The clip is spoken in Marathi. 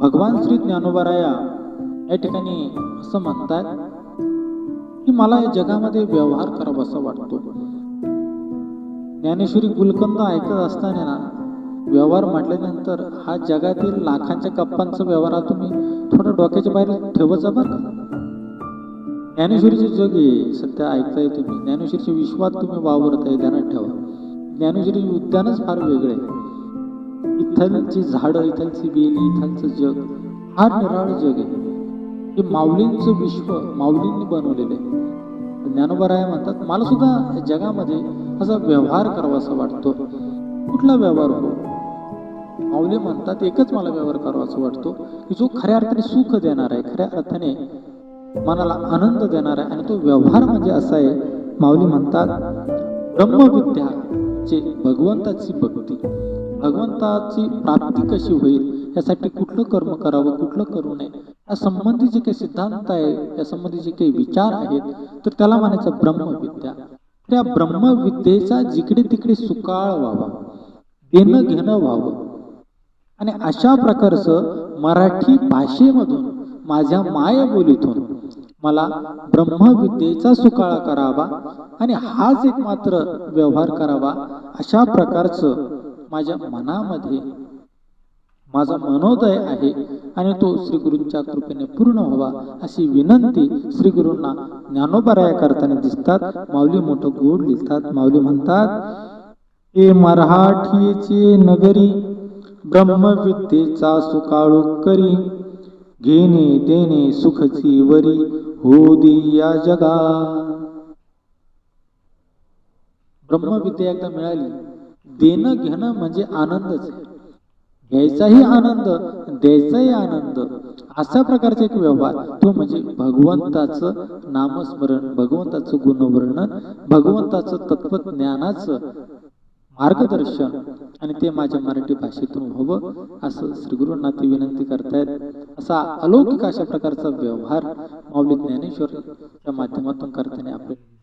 भगवान श्री ज्ञानोबाराया या ठिकाणी असं म्हणतात की मला या जगामध्ये व्यवहार करावासा वाटतो. ज्ञानेश्वरी गुलकंद ऐकत असताना ना, व्यवहार म्हटल्यानंतर हा जगातील लाखांच्या गप्पांचा व्यवहार हा तुम्ही थोडा डोक्याच्या बाहेर ठेवायचा बरं का. ज्ञानेश्वरीचे जग आहे सध्या ऐकताय तुम्ही, ज्ञानेश्वरीच्या विश्वात तुम्ही वावरत आहे, ध्यानात ठेवा. ज्ञानेश्वरीचे उद्यानच फार वेगळे आहे. इथलची झाडं, इथलची वेली, इथलचं जग फार निराळ जग आहे. हे माऊलींचं विश्व माऊलींनी बनवलेलं आहे. ज्ञानोबाराया म्हणतात मला सुद्धा या जगामध्ये असा व्यवहार करावासा वाटतो. कुठला व्यवहार हो? माऊली म्हणतात एकच मला व्यवहार करावासा वाटतो की जो खऱ्या अर्थाने सुख देणार आहे, खऱ्या अर्थाने मनाला आनंद देणार आहे. आणि तो व्यवहार म्हणजे असा आहे, माऊली म्हणतात ब्रह्मविद्या जे भगवंताची भक्ती, भगवंताची प्राप्ती कशी होईल यासाठी कुठलं कर्म करावं, कुठलं करू नये, या संबंधी जे काही सिद्धांत आहे, या संबंधी जे काही विचार आहेत, तर त्याला म्हणायचं ब्रह्मविद्या. त्या ब्रह्मविद्येचा जिकडे तिकडे सुकाळ व्हावा, देणं घेणं व्हावं. आणि अशा प्रकारचं मराठी भाषेमधून माझ्या मायबोलीतून मला ब्रह्मविद्येचा सुकाळा करावा आणि हाच एक मात्र व्यवहार करावा, अशा प्रकारचं माझ्या मनामध्ये माझा मनोदय आहे. आणि तो श्री गुरूंच्या कृपेने पूर्ण व्हावा अशी विनंती श्री गुरूंना ज्ञानोबाराया करताना दिसतात. माऊली मोठं गोड लिहितात. माऊली म्हणतात हे मराठीचे नगरी ब्रह्मविद्येचा सुकाळू करी, घेणे देणे सुखची वरी हो दिया जगा. ब्रह्मविद्या एकदा मिळाली, देणं घेणं म्हणजे आनंदच आहे. घ्यायचाही आनंद, द्यायचाही आनंद, अशा प्रकारचा एक व्यवहार तो म्हणजे भगवंताचं नामस्मरण, भगवंताचं गुणवर्णन, भगवंताचं तत्वज्ञानाचं मार्गदर्शन. आणि ते माझ्या मराठी भाषेतून व्हावं असं श्री गुरूंना ते विनंती करतायत. असा अलौकिक अशा प्रकारचा व्यवहार माऊली ज्ञानेश्वरच्या माध्यमातून करताना आपले